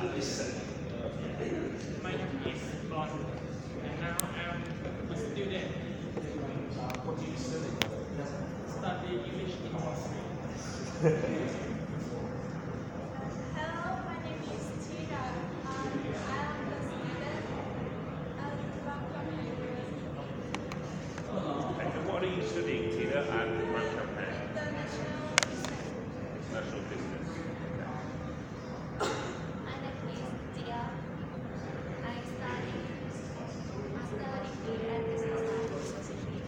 listen. My name is Bon, and now I'm a student. What do you study? Study English in Austria. Hello, my name is Tina. I am a student at Vocaburaty. And what are you studying, Tina, at Vocaburaty? International business. International business. My name is Tia. I study master degree at Englishfun Society.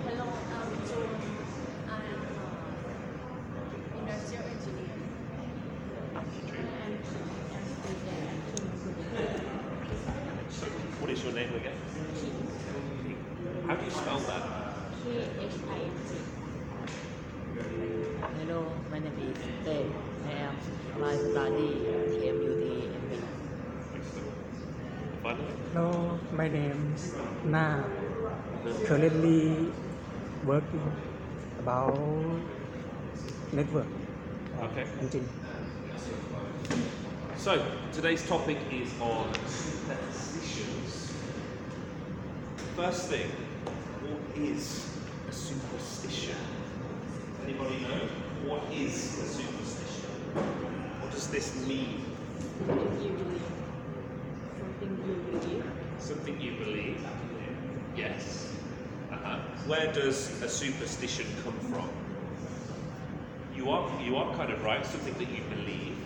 Hello, I'm June. I'm industrial engineer. So, what is your name again? How do you spell that? KHING. Hello, my name is Tay. I am study KMUT MB. Finally? Hello, my name is Na. Currently working about network Okay. engine. So, today's topic is on superstitions. First thing, what is a superstition? Anybody know? What is a superstition? What does this mean? Something you believe? Yes. Where does a superstition come from? You are kind of right, something that you believe.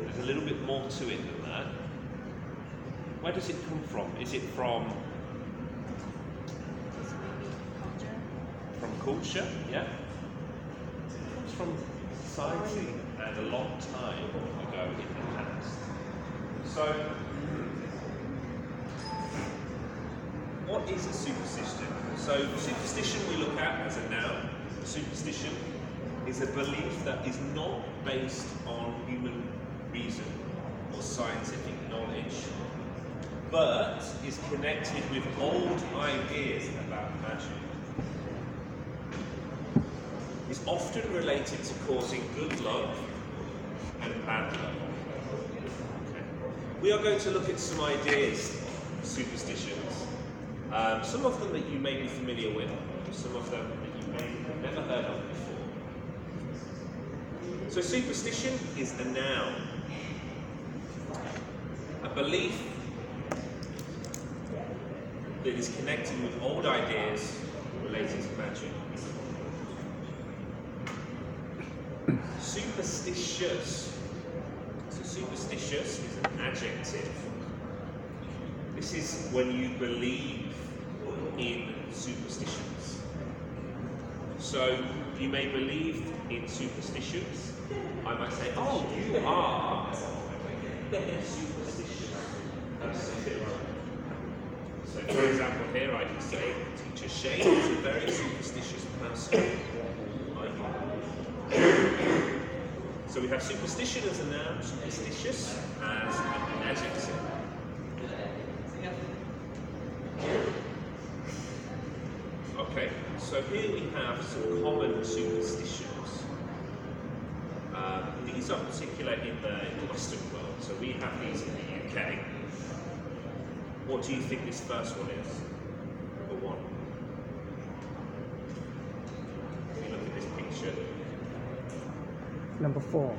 There's a little bit more to it than that. Where does it come from? Is it from culture? Yeah? It comes from society and a long time ago in the past. So, what is a superstition? So, superstition we look at as a noun. Superstition is a belief that is not based on human reason or scientific knowledge, but is connected with old ideas about magic. It's often related to causing good luck and bad luck. Okay. We are going to look at some ideas, superstitions. Some of them that you may be familiar with, some of them that you may have never heard of before. So superstition is a noun, a belief that is connected with old ideas related to magic. Superstitious. So superstitious is an adjective. This is when you believe in superstitions. So you may believe in superstitions. I might say, oh, you are superstitious. So for example here I can say, Teacher Shane is a very superstitious person. So we have superstition as a noun, superstitious as an adjective. Okay, so here we have some common superstitions. These are particular in the Western world, so we have these in the UK. What do you think this first one is? Number one. If you look at this picture, Number 4.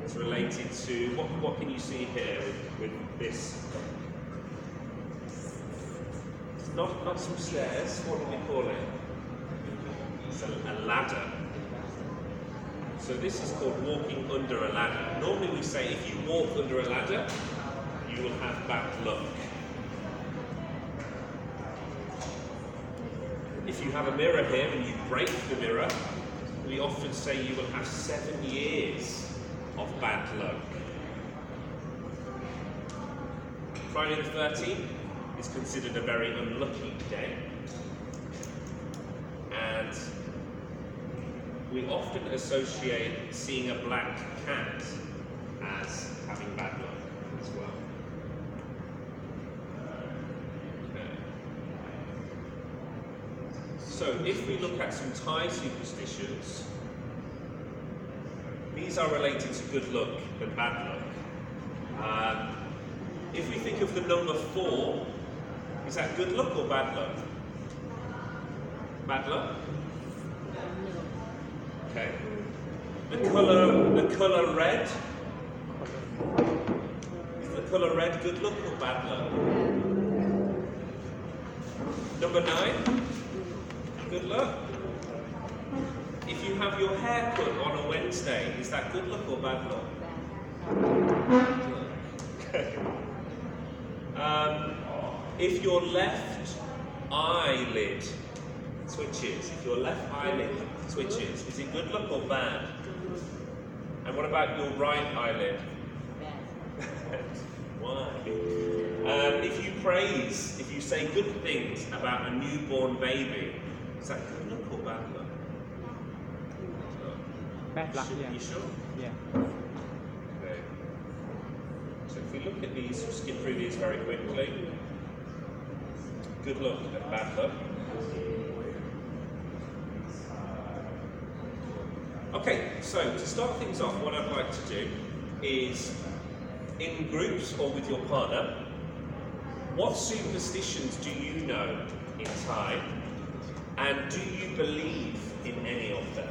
it's related to, what can you see here with this? It's not some stairs, what do we call it? It's a ladder. So this is called walking under a ladder. Normally we say if you walk under a ladder, you will have bad luck. If you have a mirror here and you break the mirror, we often say you will have 7 years of bad luck. Friday the 13th is considered a very unlucky day. And we often associate seeing a black cat as having bad luck as well. So if we look at some Thai superstitions, these are related to good luck and bad luck. If we think of the number 4, is that good luck or bad luck? Bad luck? Okay. The colour red. Is the colour red good luck or bad luck? Number 9, good luck. If you have your hair cut on a Wednesday, is that good luck or bad luck? If your left eyelid twitches, is it good luck or bad? And what about your right eyelid? Why? If you say good things about a newborn baby, is that good luck or bad luck? Bad luck, yeah. You sure? Yeah. Okay. So if we look at these, we'll skip through these very quickly. Good luck and bad luck. Okay, so to start things off, what I'd like to do is, in groups or with your partner, what superstitions do you know in Thai, and do you believe in any of them?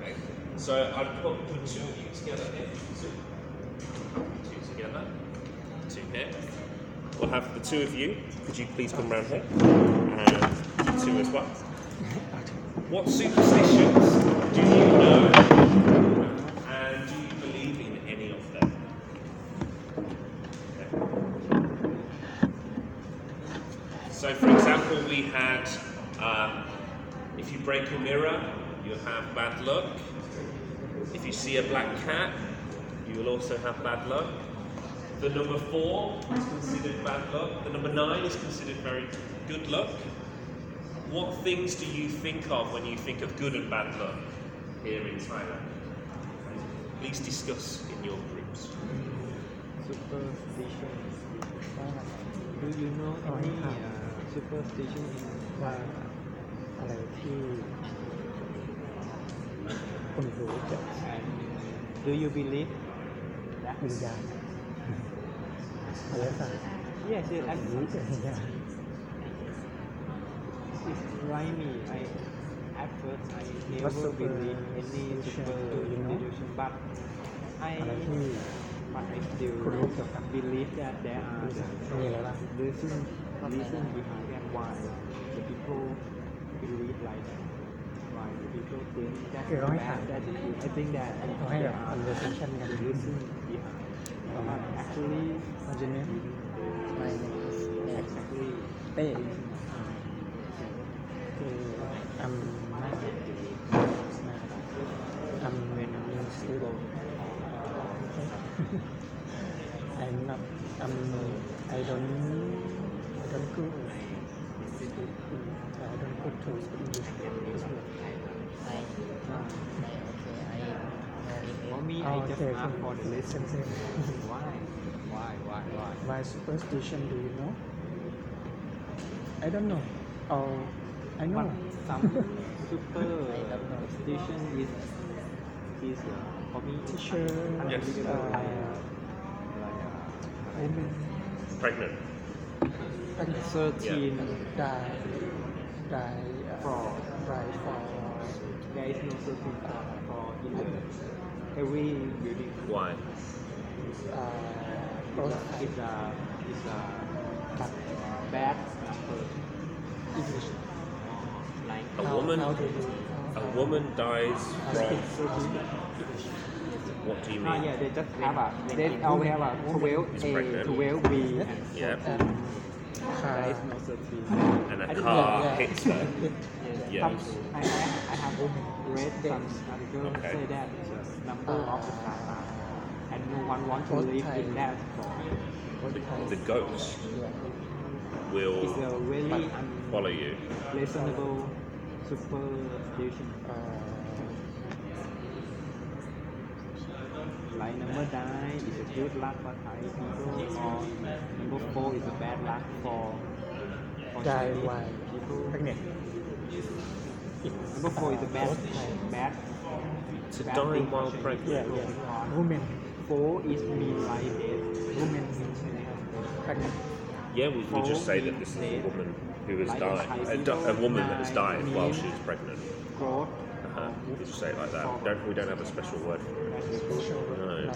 Okay. So I'd put 2 of you together here. 2 together. 2 here. We'll have the 2 of you. Could you please come round here? And 2 as well. What superstitions do you know, and do you believe in any of them? Okay. So for example, we had, if you break a mirror, you'll have bad luck. If you see a black cat, you will also have bad luck. The number 4 is considered bad luck. The number 9 is considered very good luck. What things do you think of when you think of good and bad luck here in Thailand? Please discuss in your groups. Superstition. Do you know any superstition in อะไรที่คนรู้จัก and do you believe that? วิญญาณอารยศาสตร์ Yes, yes. รู้จักวิญญาณ It's right me. At first I never believe any superstition, but I อะไรที่ still คนรู้เกี่ยวกับ believe that there are มีอะไรบ้าง reason behind and why the people believe like that. Why the people think that คือเขาให้ถาม that I think that เขาให้ there are conversation กัน reason behind. But actually, มันจะเน้นไม่ exactly เต้คือI'm when I'm in sleep I'm not I don't go I don't go to English for me, I just ask for the lesson. Why? Why superstition do you know? I don't know. Oh, I know. But some superstition is for me Teacher, Yes. women Pregnant. 13 die for for there is no certain for in every building. Why? It's a bad number. English. Like A woman dies from. 13 What do you mean? yeah, they just have we have a 12A, pregnant. 12B, Yeah. there is no 13. And a I don't car know. hits her. Yes. I have read some article Okay. say that the number of the Satan, and no one want to live in that. The ghost will It's a very follow you. unreasonable superstition. Like number 9 is a good luck for Thai people, or number 4 is a bad luck for Die Chinese while people. pregnant. Number 4 is a bad, bad. To bad die thing while for pregnant. Yeah. Women. 4 is mean like death. Women pregnant. Yeah, we just say that this is a woman who has died. A woman that has died while she was pregnant. Growth. We just say it like that. We don't have a special word for it. No.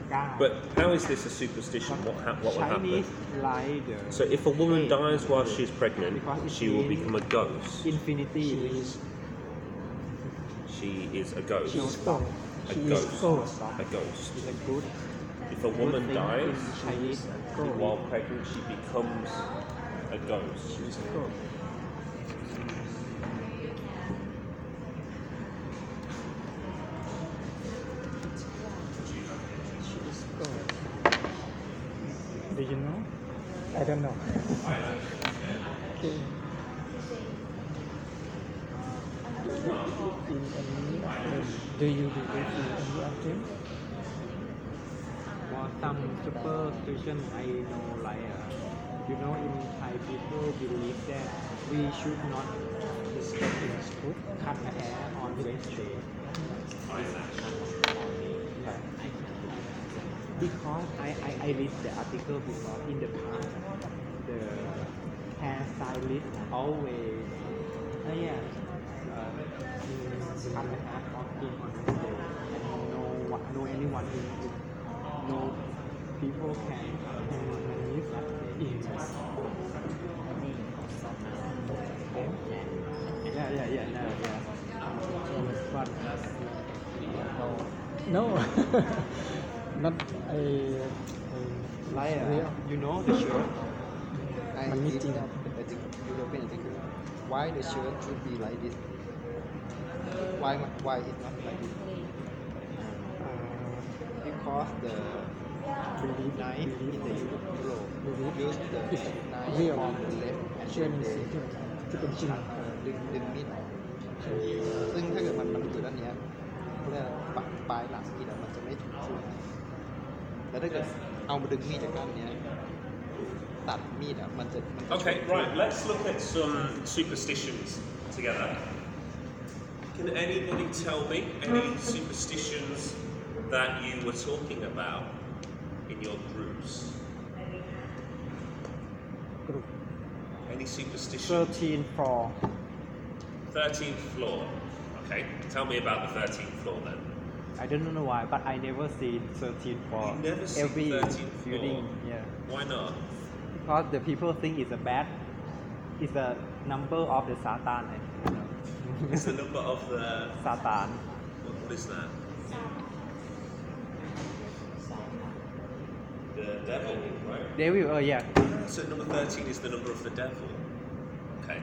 God. But how is this a superstition? What will happen? Chinese like the So if a woman dies while she's pregnant, she will become a ghost. infinity. She is a ghost. She is ghost. A She is ghost. ghost. A ghost. Is a good If a woman thing dies in Chinese. while pregnant, she becomes a ghost. She is ghost. She is ghost. Do you know? I don't know. Okay. In any of them, do you believe in any of them? For some superstition, I know like in Thai people believe that we should not cut hair on Wednesday. Because I read the article because in the past the hairstylist always cut the hair on Wednesday and no anyone no people can use that day. Yeah. But No. Not a like real. you know the shirt. I Money think thing. that the European article, why the shirt should be like this? Why it's not like this? Because the knife in the Europe use the knife real. from the left and เชื่อ then ใน they สิ่งที่เป็นจริง ดึงมีดออกซึ่งถ้าเกิดมันอยู่ด้านเนี้ยเขาเรียกปลายหลังมีดมันจะไม่ถูกช่วงแต่ถ้าเกิดเอามาดึงมีดจากด้านเนี้ยตัดมีดมันจะ Okay, right. Let's look at some superstitions together. Can anybody tell me any superstitions that you were talking about in your groups? Any superstitions? 13 for 13th floor. Okay, tell me about the 13th floor then. I don't know why, but I never seen 13 for You never seen every 13th floor? building. Yeah, Why not? because the people think it's a bad. It's the number of the Satan. It's the number of the... Satan. What is that? The devil, right? Devil. Yeah. So number 13 is the number of the devil. Okay.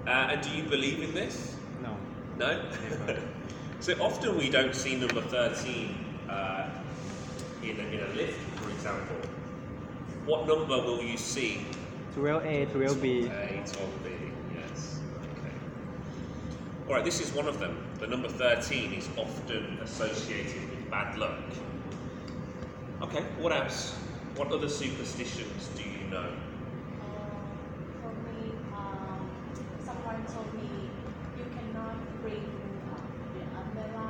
And do you believe in this? No. No? So often we don't see number 13 in a lift, for example. What number will you see? 12A, 12B. 12B, yes. Okay. Alright, this is one of them. The number 13 is often associated with bad luck. Okay, what else? What other superstitions do you know? For me, someone told me you cannot bring the umbrella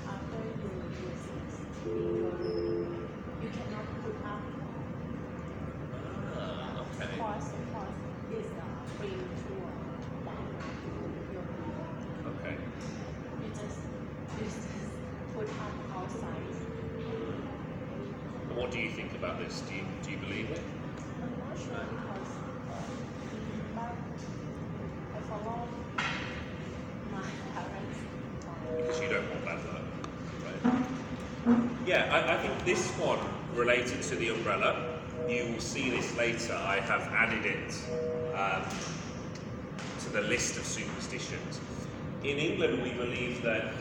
after you use it because you cannot put up. Okay. Cause is bring to that Okay. you just put up outside. And what do you think about this? Do you believe it? I'm not sure because but I follow my parents. Because you don't want bad luck, right? Yeah, I think this one related to the umbrella. You will see this later. I have added it to the list of superstitions. In England, we believe that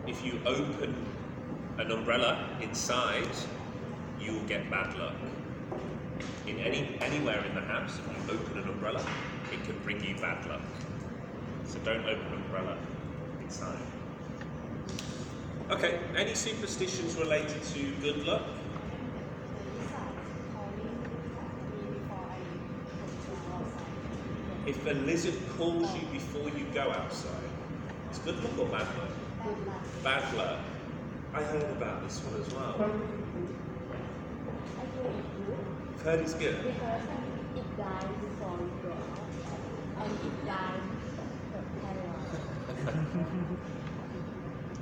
if you open an umbrella inside, you will get bad luck. In anywhere in the house, if you open an umbrella, it can bring you bad luck. So don't open an umbrella inside. Okay, any superstitions related to good luck? If a lizard calls you before you go outside, it's good luck or bad luck? Good luck. Bad luck. I heard about this one as well. I hear it good I've heard it's good. because it died before you go out, and it died paralyzed.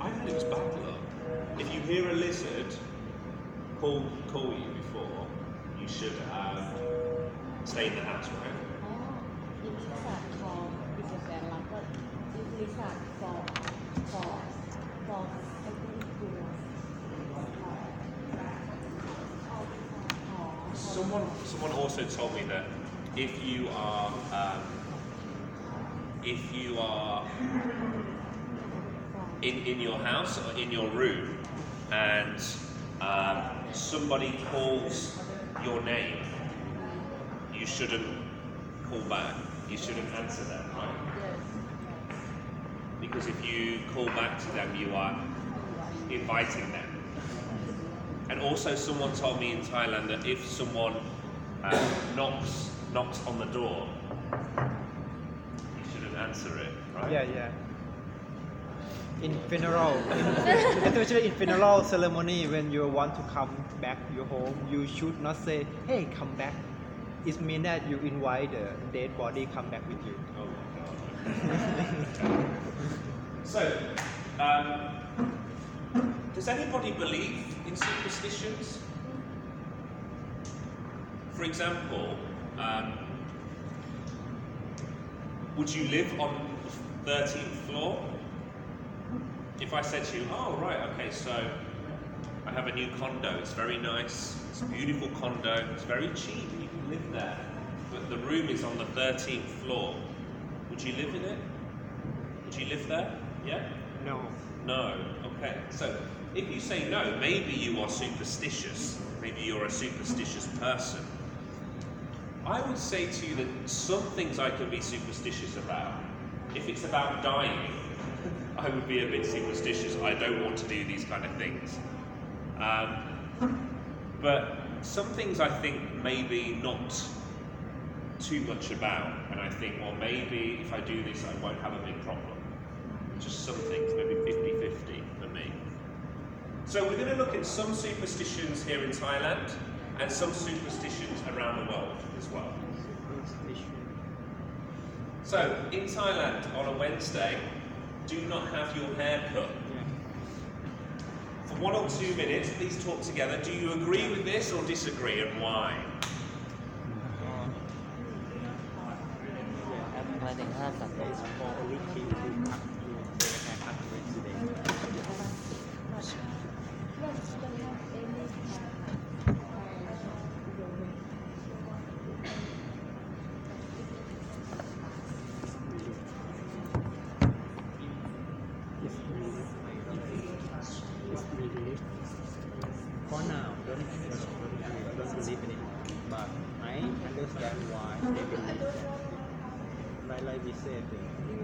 I heard it was bad luck. If you hear a lizard call you before, you should stay in the house, right? In lizard call is a bad luck, but if lizard for I think it's good luck. Someone also told me that if you are in your house or in your room and somebody calls your name, you shouldn't call back. You shouldn't answer them, right? Because if you call back to them, you are inviting them. And also someone told me in Thailand that if someone knocks on the door, you shouldn't answer it, right? Yeah. In funeral, especially in funeral ceremony, when you want to come back to your home, you should not say, "Hey, come back." It means that you invite the dead body come back with you. Oh my God. So, does anybody believe in superstitions? For example, would you live on the 13th floor? If I said to you, oh right, okay, so I have a new condo, it's very nice, it's a beautiful condo, it's very cheap, you can live there, but the room is on the 13th floor. Would you live in it? Would you live there? Yeah? No. No. Okay. So if you say no, maybe you are superstitious. Maybe you're a superstitious person. I would say to you that some things I can be superstitious about. If it's about dying, I would be a bit superstitious. I don't want to do these kind of things. But some things I think maybe not too much about, and I think, well, maybe if I do this, I won't have a big problem. Just some things, maybe 50-50 for me. So we're going to look at some superstitions here in Thailand and some superstitions around the world as well. So in Thailand on a Wednesday, do not have your hair cut. For 1 or 2 minutes, please talk together. Do you agree with this or disagree, and why? หมายถึงห้ามตัดผม for only king to cut you take a haircut Wednesday. Yes, but not any It's belief. For now, don't believe in it. But I understand why they believe. Like we said, in the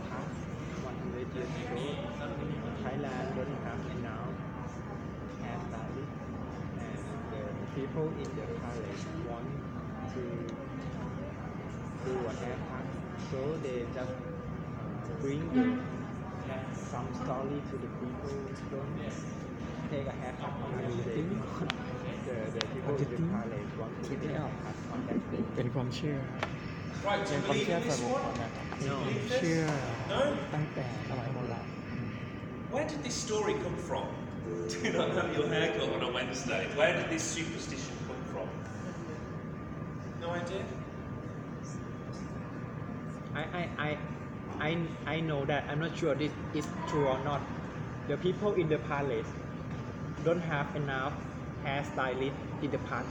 past 100 years ago, Thailand don't have enough hairstylists, and the people in the palace want to do a haircut, so they just bring some story to the people. Don't take a haircut on Wednesday. The people in the palace want to take a haircut on that day. เป็นความเชื่อ Right, do you ความ believe เชื่อ in ส่วน this บุคค one? ลนะครับ Do you believe เชื่อ this? No? ตั้งแต่สมัยโบราณ Where did this story come from? Do not have your hair cut on a Wednesday. Where did this superstition come from? No idea? I know that. I'm not sure this is true or not. The people in the palace don't have enough hairstylists in the past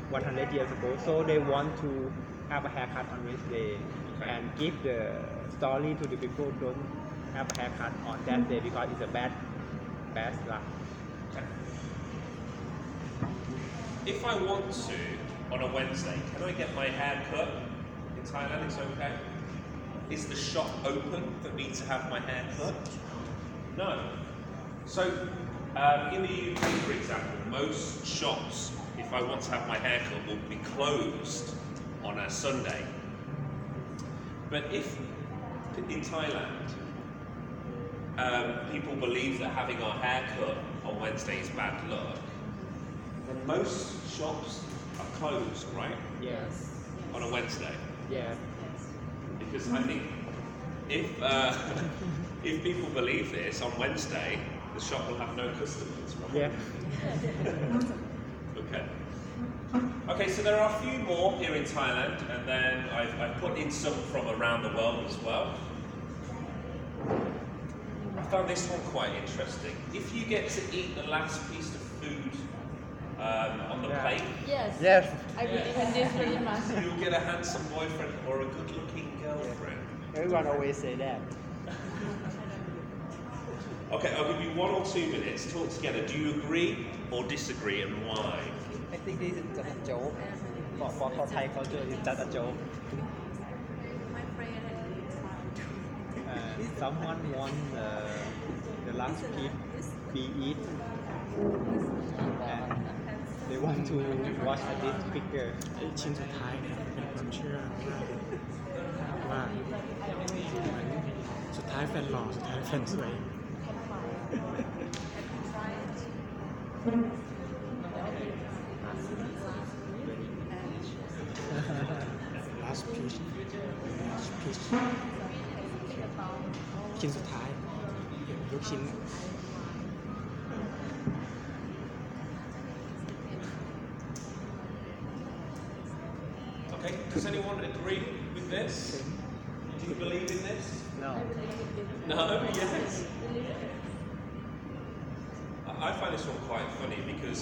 100 years ago, so they want to have a haircut on Wednesday and give the story to the people who don't have a haircut on that day because it's a bad luck. Okay. If I want to, on a Wednesday, can I get my hair cut? In Thailand, it's okay. Is the shop open for me to have my hair cut? No. So, in the UK, for example, most shops, if I want to have my hair cut, will be closed on a Sunday. But if in Thailand, people believe that having our hair cut on Wednesday is bad luck, then most shops are closed, right? Yes. On a Wednesday. Yeah. Because I think if if people believe this on Wednesday, the shop will have no customers, right? Yeah. Okay. Okay, so there are a few more here in Thailand, and then I've put in some from around the world as well. I found this one quite interesting. If you get to eat the last piece of food on the plate, Yes. Yes. I believe in this very much. you'll get a handsome boyfriend or a good-looking girlfriend. Everyone always say that. Okay, I'll give you 1 or 2 minutes. Talk together. Do you agree or disagree, and why? I think this is just a joke. For Thai culture, it's just a joke. My friend Someone want the last piece be eat, and they want to watch this picture. ไอ้ชิ้นสุดท้ายเนี่ยเป็นความเชื่อว่าเหมือนสุดท้ายแฟนหล่อสุดท้ายแฟนสวย last piece ชิ้นสุดท้ายลูกชิ้น Okay, does anyone agree with this? Do you believe in this? No. No? Yes? I find this one quite funny because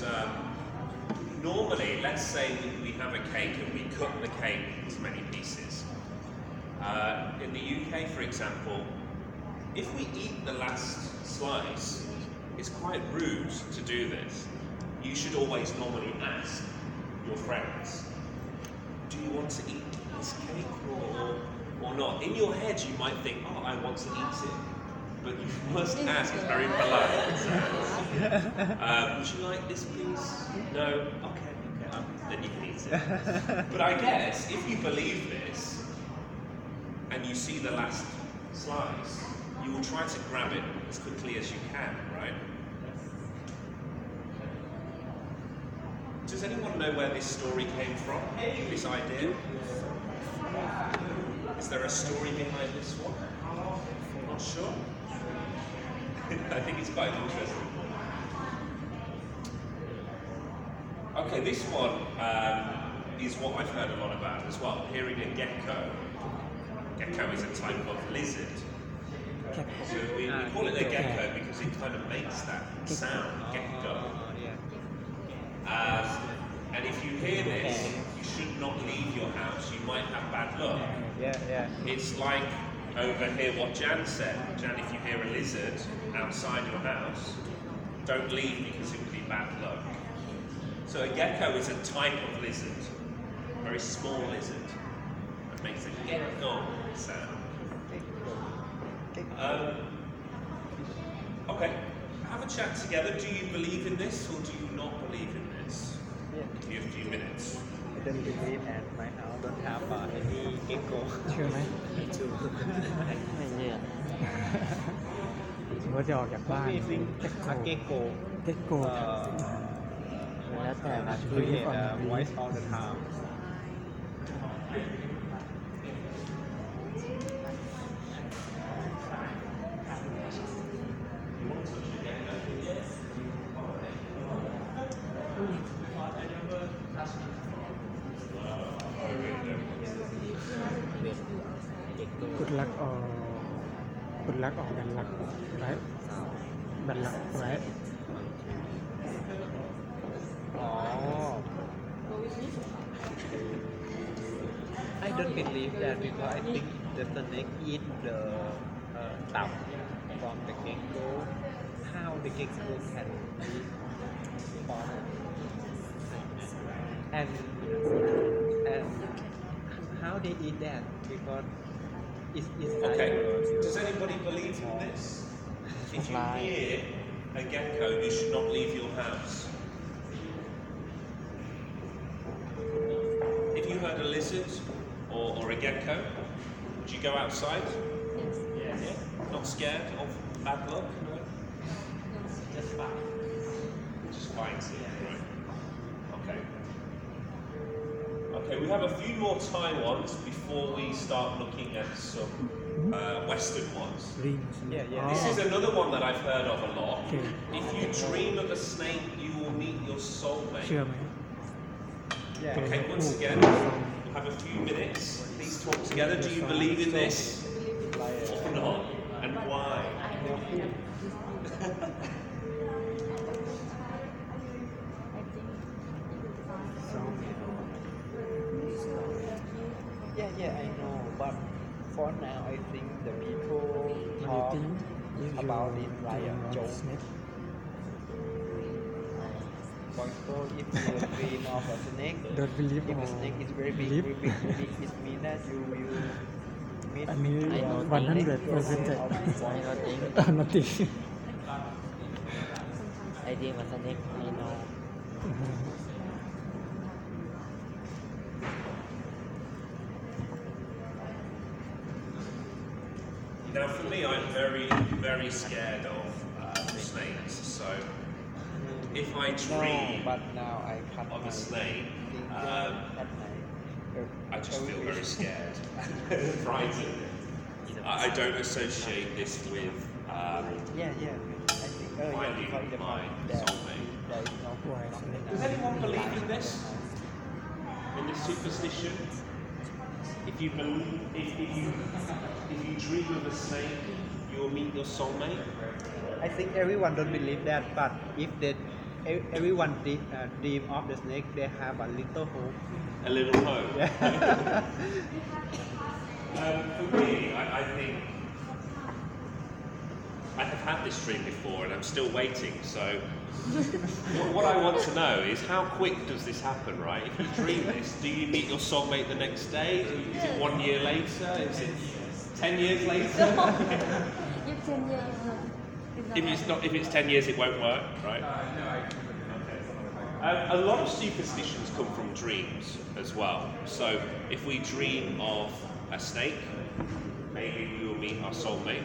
normally, let's say we have a cake and we cut the cake into many pieces. In the UK, for example, if we eat the last slice, it's quite rude to do this. You should always normally ask your friends, do you want to eat this cake or not? In your head, you might think, oh, I want to eat it. But you must ask, it's very polite. Would you like this, please? No? Okay, then you can eat it. But I guess if you believe this and you see the last slice, you will try to grab it as quickly as you can, right? Does anyone know where this story came from? This idea? Is there a story behind this one? Not sure. I think it's quite interesting. Okay, this one is what I've heard a lot about as well. Hearing a gecko. Gecko is a type of lizard. So we call it a gecko because it kind of makes that sound, gecko. And if you hear this, you should not leave your house. You might have bad luck. Yeah. It's like over here what Jan said. Jan, if you hear a lizard outside your house, don't leave because it will be bad luck. So a gecko is a type of lizard, a very small lizard, that makes a gecko sound. Okay, have a chat together. Do you believe in this or do you not believe in this? Give you a few minutes. I don't believe, and my house don't have any gecko. เชื่อไหม Me too. ไม่เชื่อ สมมติจะออกจากบ้าน What do you think a gecko เก็กโก แล้วแต่นะ create a voice all the time. good luck or bad luck, right? Bad luck, right? Oh. I don't believe that because I think the snake eat the tab from the gecko. How the gecko can be born? And how they eat that? Because it's inside Okay, the does anybody believe in this? If you hear a gecko, you should not leave your house. If you heard a lizard or a gecko, Would you go outside? Yes. Yeah. Not scared of bad luck? No. Just fine. Just fine, right? Okay. Okay, we have a few more Thai ones before we start looking at some Western ones. Rings. Yeah. This is another one that I've heard of a lot. Okay. If you dream of a snake, you will meet your เชื่อ soulmate. ไหม Yeah. Okay, once again, we'll have a few minutes. Please talk together. Do you believe in this or not? And why? Yeah, I know, but for now, I think the people talk about it like a joke. For example, if you dream of a snake, Don't believe if the or snake is very big, believe? it means that you will meet อันนี้ 100% nothing I dream of a snake. I know. Now, for me, I'm very, very scared of snakes. So, if I dream No, but now I cut of my a snake, finger at night. I just feel very scared, frightened. I don't associate this with Yeah. I think, finding because the my soulmate. there is no Why phenomenon. Does anyone believe in this? In this superstition? If you believe, if you dream of a snake, you will meet your soulmate. I think everyone don't believe that, but if everyone dream of the snake, they have a little hope. A little hope. Yeah. For me, I think I have had this dream before, and I'm still waiting. So, what I want to know is how quick does this happen, right? If you dream this, do you meet your soulmate the next day? Is it 1 year later? Is it 10 years later? If 10 years. If it's 10 years, it won't work, right? A lot of superstitions come from dreams as well. So if we dream of a snake, maybe we will meet our soulmate.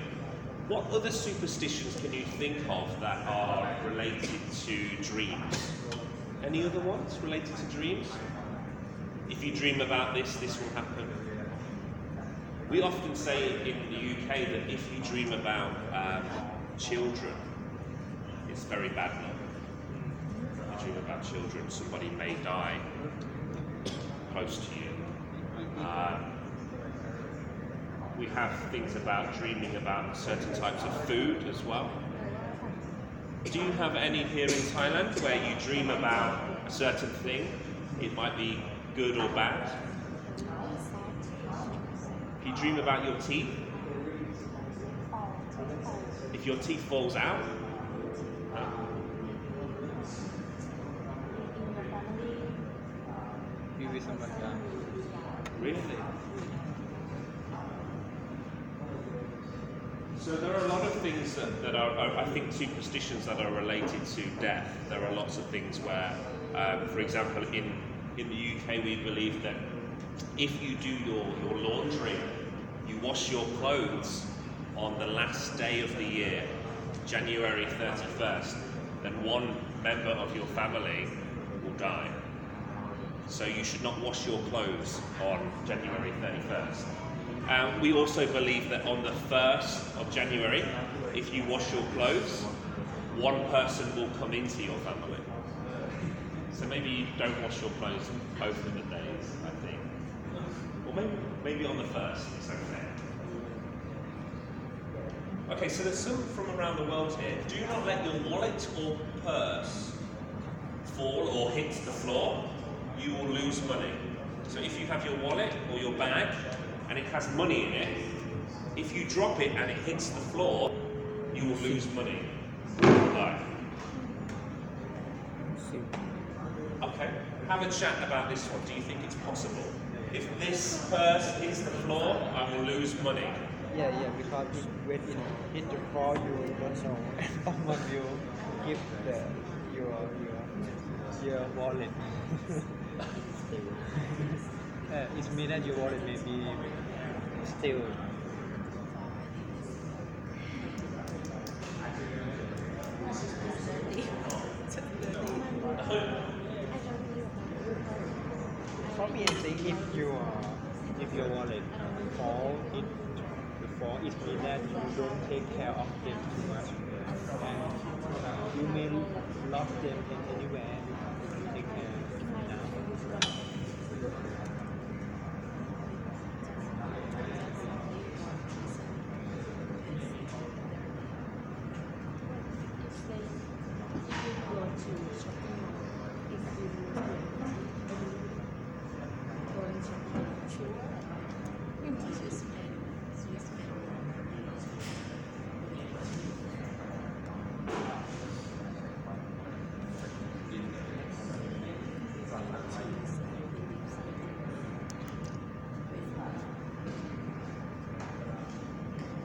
What other superstitions can you think of that are related to dreams? Any other ones related to dreams? If you dream about this, this will happen. We often say in the UK that if you dream about children, it's very bad luck. If you dream about children, somebody may die close to you. We have things about dreaming about certain types of food as well. Do you have any here in Thailand where you dream about a certain thing? It might be good or bad. If you dream about your teeth, if your teeth falls out, really? So there are a lot of things that are, I think, superstitions that are related to death. There are lots of things where, for example, in the UK we believe that if you do your laundry, you wash your clothes on the last day of the year, January 31st, then one member of your family will die. So you should not wash your clothes on January 31st. We also believe that on the 1st of January, if you wash your clothes, one person will come into your family. So maybe you don't wash your clothes both of the days, I think. Or maybe on the 1st, it's okay. Okay, so there's some from around the world here. Do not let your wallet or purse fall or hit the floor. You will lose money. So if you have your wallet or your bag and it has money in it, if you drop it and it hits the floor, you will lose money. Right. Okay, have a chat about this one. Do you think it's possible? If this purse hits the floor, I will lose money. Yeah, because when it hit the floor, you don't know. Someone will give your wallet. It means that your wallet may be still for me I think if your wallet fall it means that you don't take care of them too much and you may lost them anywhere you take care now.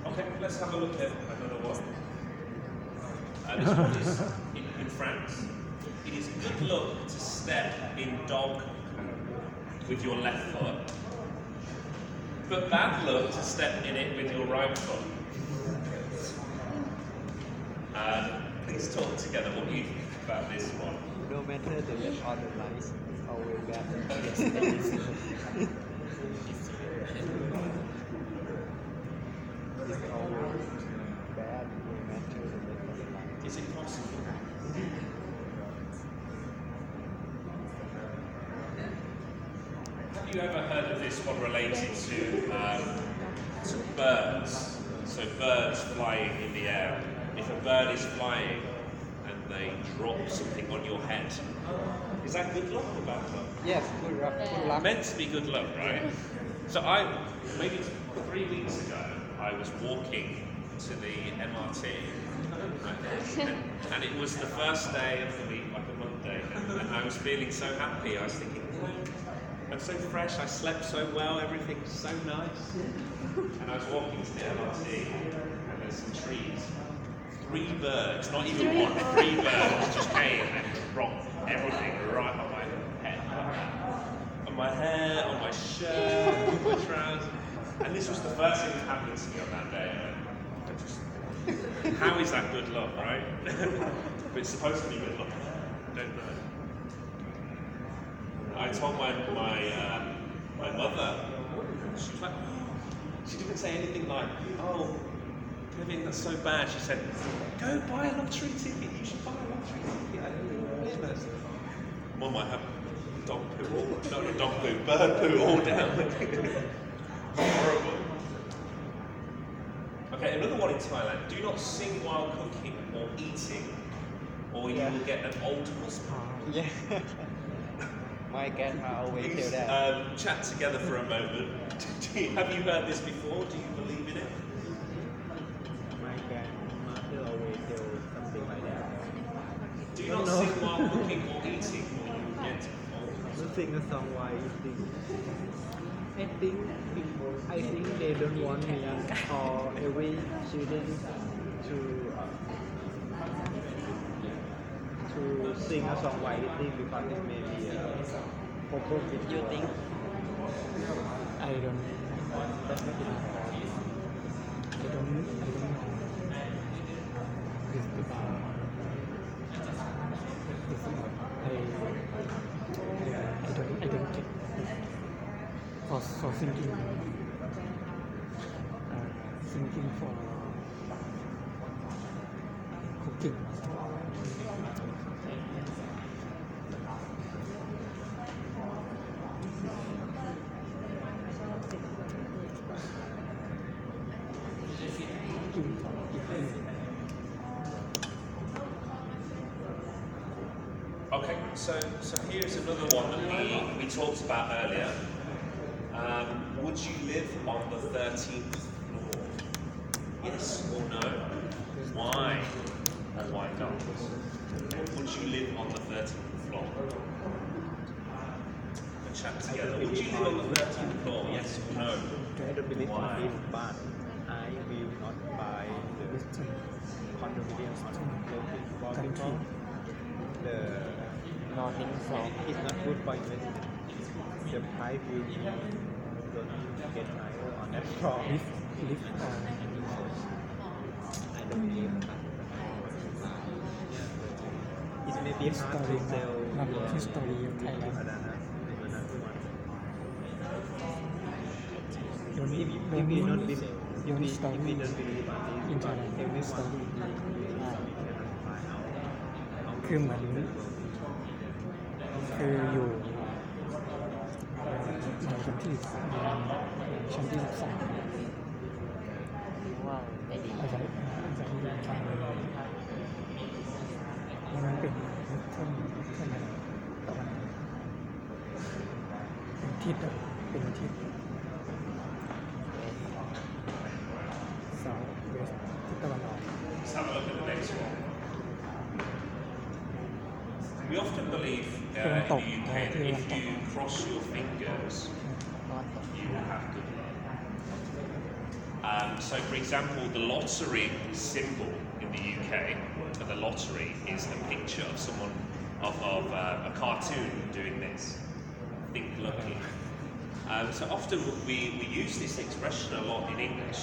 Okay, let's have a look at another one. This one is in France. It is good luck to step in dog with your left foot, but bad luck to step in it with your right foot. Please talk together. What do you think about this one? No matter the left or the right, it's always bad. It's always bad no matter the left or the right. Is it possible? Have you ever heard of this one related to birds? So birds flying in the air. If a bird is flying and they drop something on your head, is that good luck or bad luck? Yes, good luck. Meant to be good luck, right? So maybe 3 weeks ago, I was walking to the MRT, and it was the first day of the week, like a Monday, and I was feeling so happy. I was thinking, I'm so fresh, I slept so well, everything's so nice. And I was walking to the MRT, and there's some trees. 3 birds, not even one, 3 birds just came and dropped everything right on my head. On my hair, on my shirt, on my trousers. And this was the first thing that happened to me on that day. How is that good luck, right? But it's supposed to be good luck. I don't know. I told my mother, she was like, she didn't say anything like, oh, Vivian, that's so bad. She said, go buy a lottery ticket. You should buy a lottery ticket. I don't know what it is. Mum might have dog poo, not dog poo, bird poo all down. Horrible. Okay, another one in Thailand. Do not sing while cooking or eating, or you will get an old husband. Yeah. My grandma always Please tell that. chat together for a moment. Have you heard this before? Do you believe in it? My grandmother always tell something like that. Do not sing while cooking or eating, or you will get old. Don't sing a song while eating. I think they don't want me or every student to sing a song while eating because it may be a problem with you think. I don't. That's not important. I don't know. It's about. I don't get for thinking for cooking. Okay, so here's another one that we talked about earlier. Would you live on the 13th floor? Yes or no? Why or why not? Would you live on the 13th floor? A chat together. Would you live on the 13th floor? Yes or no? I don't believe in this, but I will not buy the condominium on the 13th floor. The nothing from it's not good for investment. The price will be don't get tired on that from live on I don't give it may be hard to sell history of Thailand. If we not believe your if story we don't believe on this in Thailand every story story คือเหมือนคืออยู่ในชั้นที่ชั้นที่13 ว้าวไม่ดี อาจารย์ที่เรียนทางเลยมันเป็นเท่าอะไรเป็นทิศเป็นทิศsouth west ทิศตะวันออก Let's have a look at the next one. We often believe in the UK that if you cross your fingers, you will have good luck. So, for example, the lottery symbol in the UK, and the lottery is a picture of someone of a cartoon doing this. Think lucky. So often we use this expression a lot in English,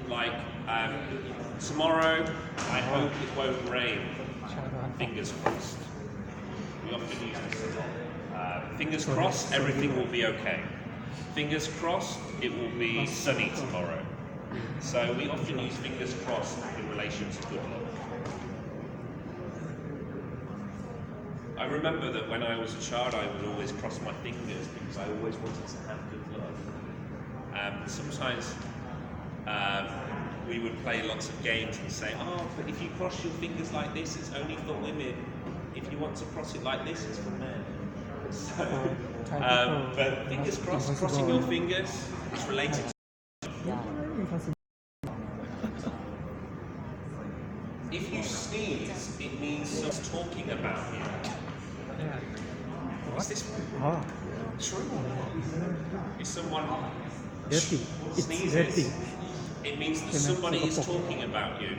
like tomorrow I hope it won't rain. Fingers crossed. We often use this a lot. Fingers crossed, everything will be okay. Fingers crossed, it will be sunny tomorrow. So we often use fingers crossed in relation to good luck. I remember that when I was a child, I would always cross my fingers because I always wanted to have good luck. Sometimes we would play lots of games and say, oh, but if you cross your fingers like this, it's only for women. If you want to cross it like this, it's for men. So, but fingers crossed, crossing your fingers is related to... If you sneeze, it means someone's talking about you. Is this true? If someone sneezes, it means that somebody is talking about you.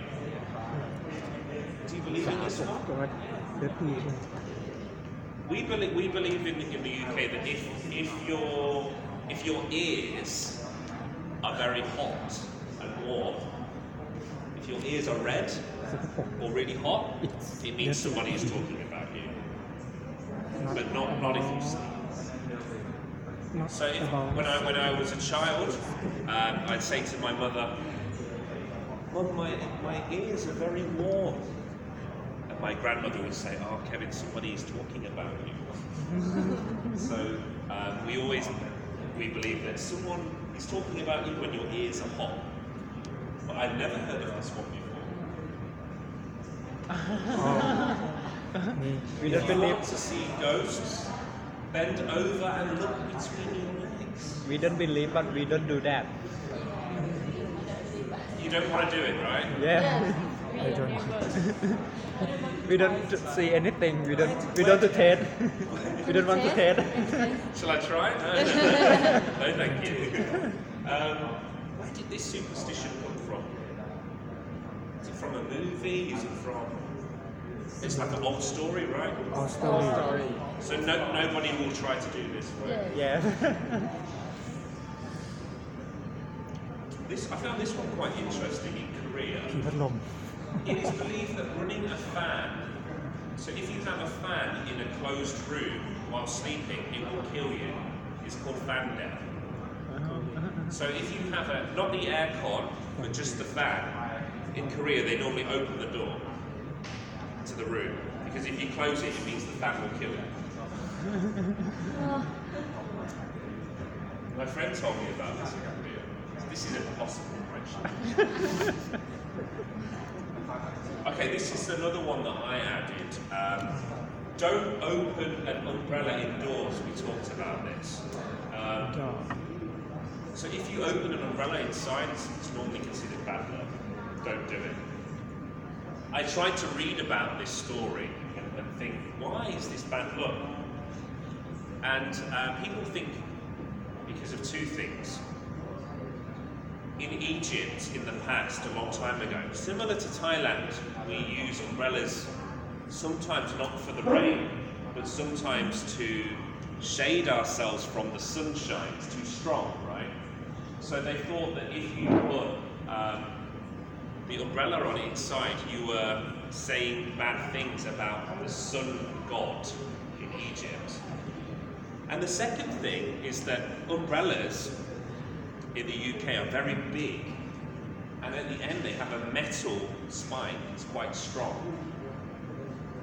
Do you believe in this one? We believe in the UK that if your ears are very hot and warm, if your ears are red or really hot, it means somebody is talking about you. But not if you sneeze. So when I was a child, I'd say to my mother, "Mum, my ears are very warm." And my grandmother would say, "Oh, Kevin, somebody is talking about you." So we believe that someone is talking about you when your ears are hot. But I've never heard of this one before. We If don't you believe want to see ghosts, bend over and look between your legs. we don't believe but we don't do that. You don't want to do it, right? Yeah. I don't We don't see anything. We don't to taste. We don't want to taste. Shall I try? No, thank you. Where did this superstition come from? Is it from a movie? Is it from... It's like an old story, right? our story So nobody will try to do this, right? Yeah. I found this one quite interesting in Korea. ผีพัดลม It is believed that running a fan, so if you have a fan in a closed room while sleeping, it will kill you. It's called fan death. So if you have not the aircon, but just the fan, in Korea they normally open the door to the room, because if you close it, it means the fan will kill you. My friend told me about this in Korea. This is impossible, actually. Okay, this is another one that I added. Don't open an umbrella indoors. We talked about this. So if you open an umbrella inside, it's normally considered bad luck. Don't do it. I tried to read about this story and think, why is this bad luck? And people think because of two things. In Egypt, in the past, a long time ago, similar to Thailand, we use umbrellas sometimes not for the rain, but sometimes to shade ourselves from the sunshine. It's too strong, right? So they thought that if you put the umbrella on inside, you were saying bad things about the sun god in Egypt. And the second thing is that umbrellas in the UK are very big, and at the end they have a metal spine. It's quite strong.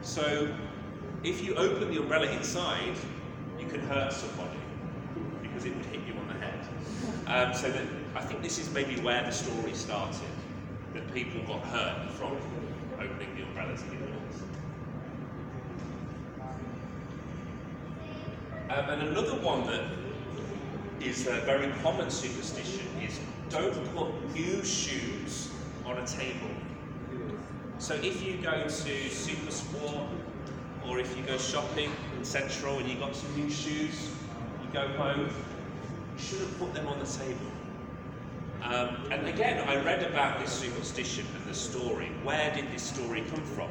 So if you open the umbrella inside, you can hurt somebody because it would hit you on the head. So that, I think this is maybe where the story started, that people got hurt from opening the umbrellas indoors. And another one that is a very common superstition is don't put new shoes on a table. So if you go to Supersport, or if you go shopping in Central and you got some new shoes, you go home, you shouldn't put them on the table. And again, I read about this superstition and the story. Where did this story come from?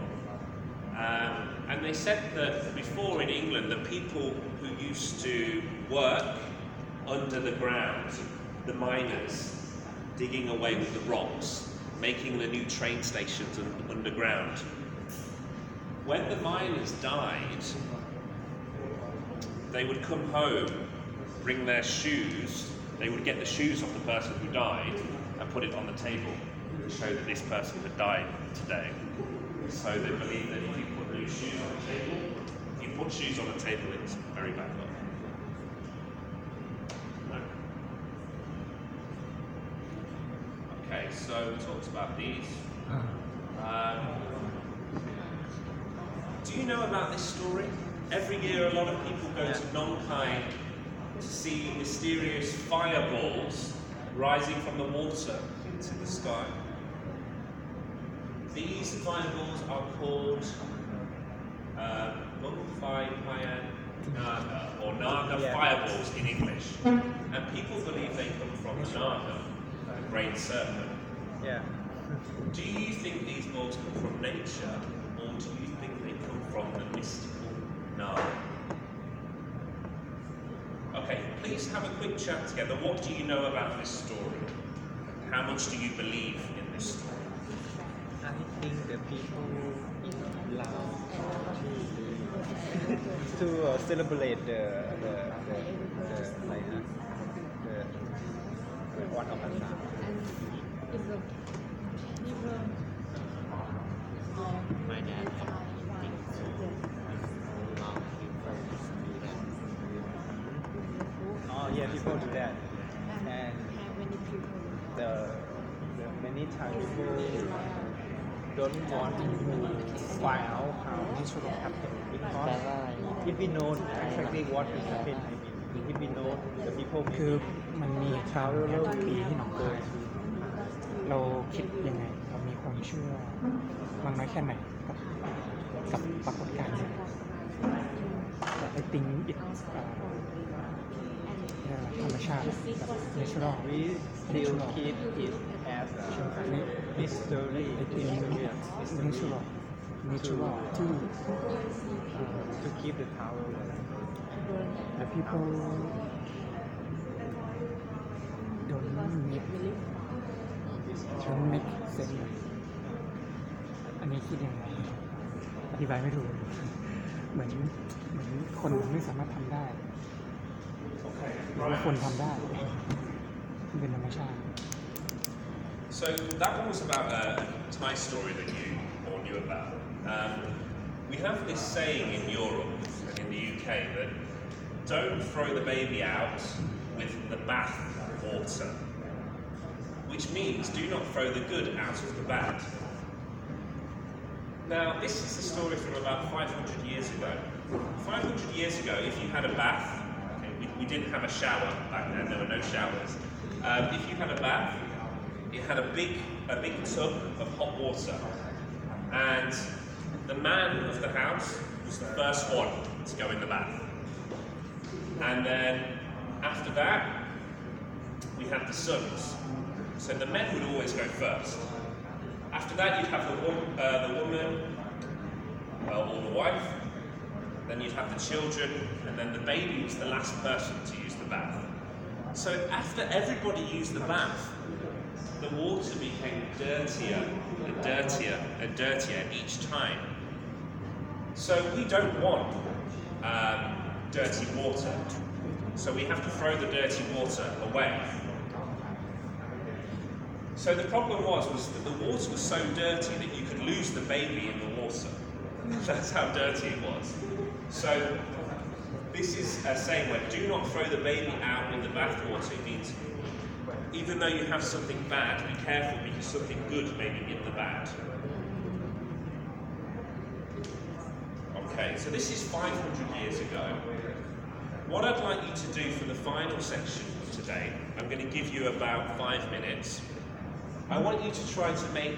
And they said that before in England, the people who used to work under the ground, the miners, digging away with the rocks, making the new train stations underground. When the miners died, they would come home, bring their shoes, they would get the shoes off the person who died and put it on the table to show that this person had died today. So they believe that if you put new shoes on the table, if you put shoes on the table, it's very bad luck. Okay, so we talked about these. Do you know about this story? Every year a lot of people go to Nongkai to see mysterious fireballs rising from the water into the sky. These fireballs are called Naga, or Naga fireballs in English. And people believe they come from the Naga, the great serpent. Yeah. Do you think these balls come from nature, or do you think they come from the mystical Naga? Okay, please have a quick chat together. What do you know about this story? How much do you believe in this story? I think the people in Laos to celebrate the one of us. My dad thinks long people do that. Oh yeah, people do that, and the many times people don't want to find out how this should have happened, because if we know exactly what is happening, if we know the people คือมันมีคราวทุกปีที่หนองโกยเราคิดยังไงเรามีความเชื่อมากน้อยแค่ไหนกับปรากฏการณ์นี้แต่ไอ้ติงอิดธรรมชาติแบบ natural we still keep it as a mystery natural to keep the tower. the people don't make sense อันนี้คิดยังไงอธิบายไม่ถูกเหมือนคนไม่สามารถทำได้หรือว่าคนทำได้เป็นธรรมชาติ So that one was about a Thai story that you all knew about. We have this saying in Europe and in the UK that don't throw the baby out with the bath water, which means do not throw the good out of the bad. Now, this is a story from about 500 years ago. 500 years ago, if you had a bath, okay, we didn't have a shower back then, there were no showers. If you had a bath, it had a big tub of hot water, and the man of the house was the first one to go in the bath. And then after that, we had the sons. So the men would always go first. After that, you'd have the woman, or the wife. Then you'd have the children, and then the baby was the last person to use the bath. So after everybody used the bath, the water became dirtier and dirtier and dirtier each time. So we don't want dirty water. So we have to throw the dirty water away. So the problem was that the water was so dirty that you could lose the baby in the water. That's how dirty it was. So this is a saying where do not throw the baby out with the bathwater. It means even though you have something bad, be careful because something good may be in the bad. Okay, so this is 500 years ago. What I'd like you to do for the final section of today, I'm going to give you about 5 minutes. I want you to try to make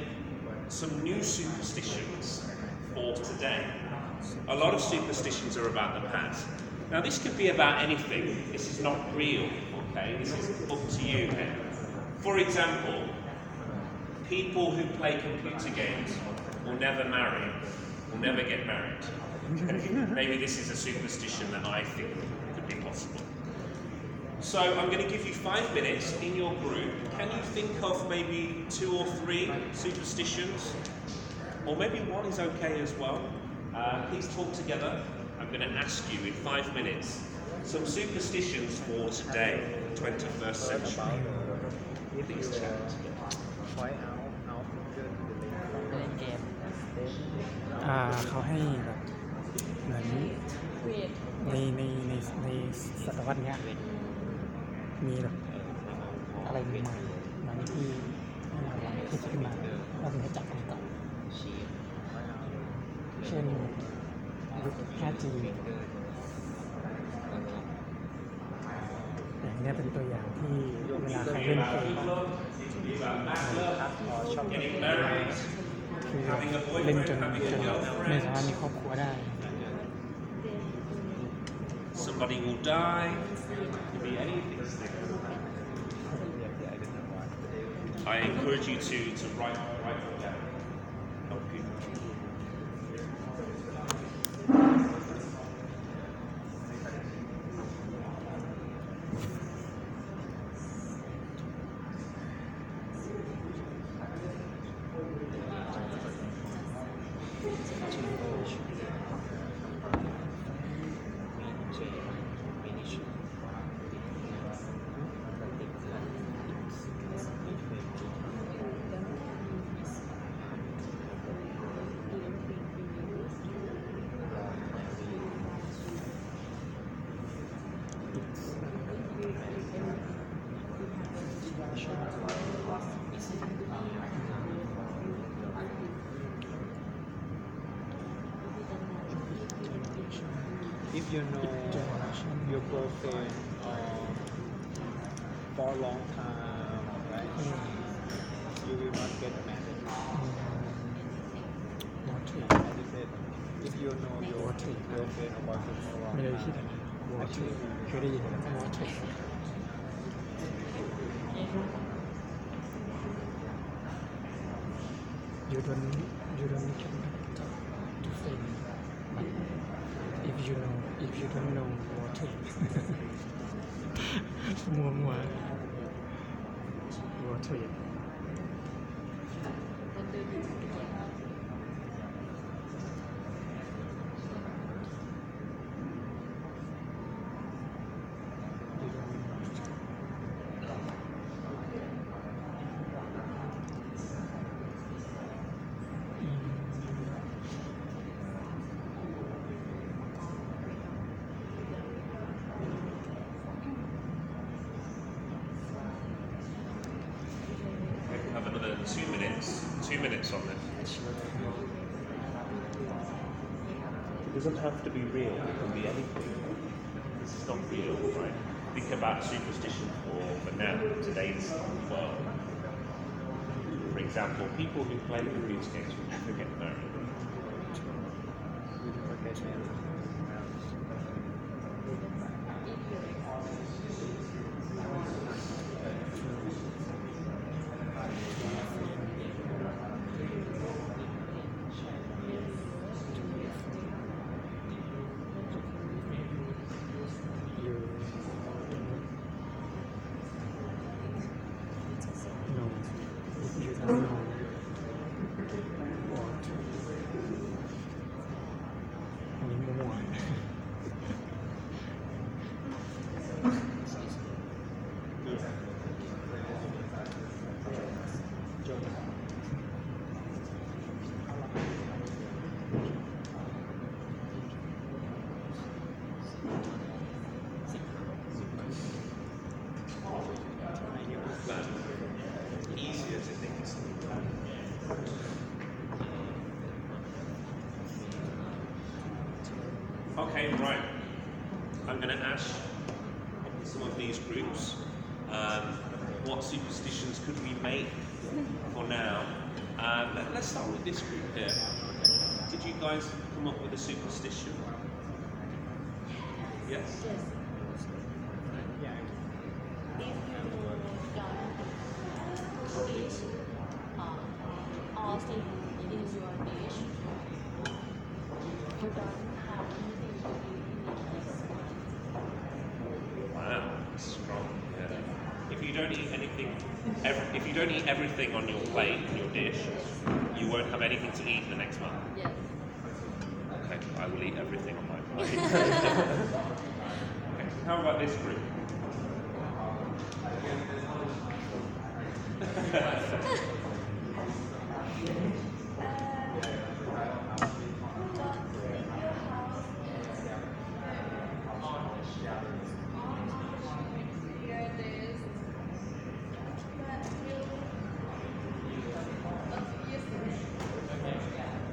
some new superstitions for today. A lot of superstitions are about the past. Now this could be about anything. This is not real, okay? This is up to you. For example, people who play computer games will never marry, will never get married. Maybe this is a superstition that I think could be possible. So I'm going to give you 5 minutes in your group. Can you think of maybe 2 or 3 superstitions? Or maybe 1 is okay as well. Please talk together. I'm going to ask you in 5 minutes some superstitions for today, 21st century. Please chat. point out finger to the left เล่นเกม เขาให้แบบเหมือนในศตวรรษเนี้ยมีแบบอะไรใหม่ๆบางที่เราลองคิดขึ้นมาเราถึงจะจับกันต่อเช่นยุค 5G อย่างนี้เป็นตัวอย่างที่เวลาใครเล่นเกมคือเล่นจนไม่สามารถมีครอบครัวได้ Somebody will die. It could be anything. I encourage you to write them down. Help you. If you know your girlfriend for a long time, right? You will not get married. As you said, if you know your girlfriend or boyfriend for a long ไม่ได้คิด time, วอเทเคยได้ยินวอเท You don't to say but if you don't know water มัว water Have another 2 minutes on this. It doesn't have to be real, it can be anything. This is not real, right? Think about superstition for now, today's world. For example, people who play computer games will never get married. you will get married. Okay, right. I'm going to ask some of these groups what superstitions could we make for now. Let's start with this group here. Did you guys come up with a superstition? Yes? Yes. Yeah. If you don't eat all things in your dish, you don't have anything to eat next month. Wow, strong. Yeah. If you don't eat anything, if you don't eat everything on your plate, in your dish, you won't have anything to eat the next month. Yes. Okay, I will eat everything on my plate. Okay, how about this group?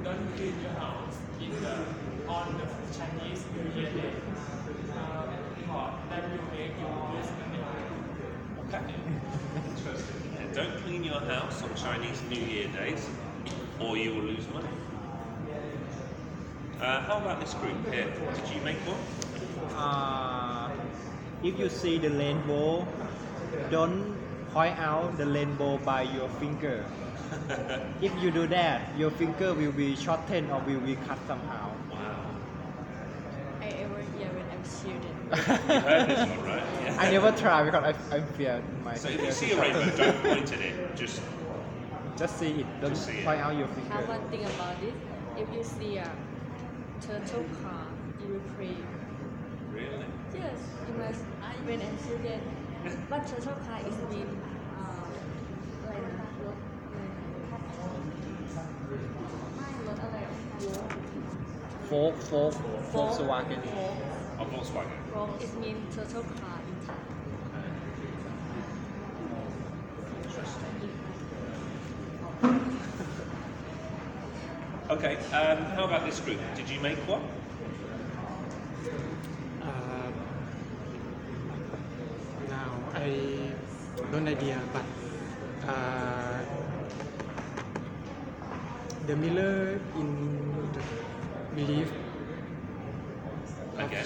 Don't clean your house on the Chinese New Year day. That will make you lose money. Okay. Interesting. Yeah, don't clean your house on Chinese New Year days, or you will lose money. How about this group here? Did you make one? If you see the rainbow, don't point out the rainbow by your finger. If you do that, your finger will be shortened or will be cut somehow. Wow. I ever hear when I'm student. You heard this one, right? Yeah. I never try because I fear my So if finger you to see a rainbow, shorten. don't point at it. Just Just see it, don't Just see it. point out your Have finger. one thing about it. If you see a turtle car, you will pray. really. Yes, you must. When I'm student, but turtle car is mean like rถอะไร Volkswagen. Oh, Volkswagen. Folk is mean turtle car in Thai. Okay. How about this group? Did you make one? Now I don't idea, but the mirror in the belief of Okay.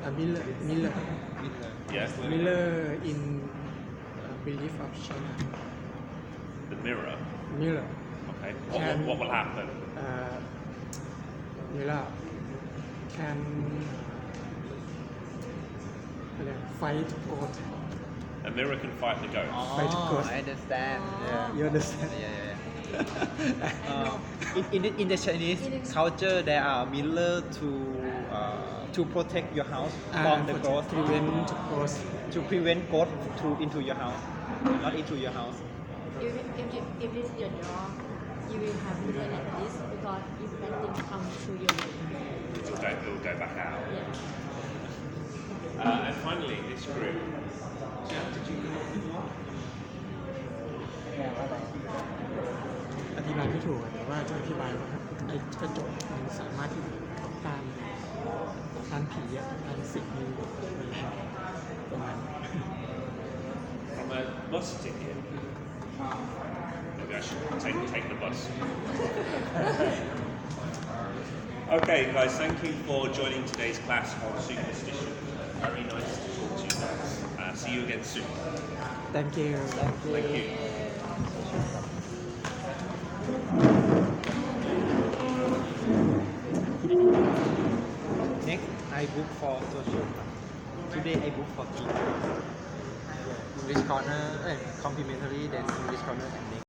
a mirror Yes. in belief of China. The mirror. Mirror, Okay. Can- What will happen? mirror can fight God. A mirror can fight the ghost. Fight ghost. I understand. You understand? In the Chinese culture, there are mirror to protect your house from the ghost. Prevent ghost. To prevent ghost into your house, not into your house. If it's your door, you will have to like this because if bad thing comes to you, It will go back out. yeah. And finally, this group. Jan, did you come up with one? อธิบายไม่ถูกแต่ว่าจะอธิบายว่าไอ้กระจกมันสามารถที่ต้านผีต้านสิ่งนี้ประมาณ From a bus ticket. Maybe I should take the bus. Okay, guys, thank you for joining today's class on superstition. Very nice to talk to you guys. See you again soon. Thank you. Thank you. Next, I book for social. Today I book for team. English corner, complimentary, then English corner and next.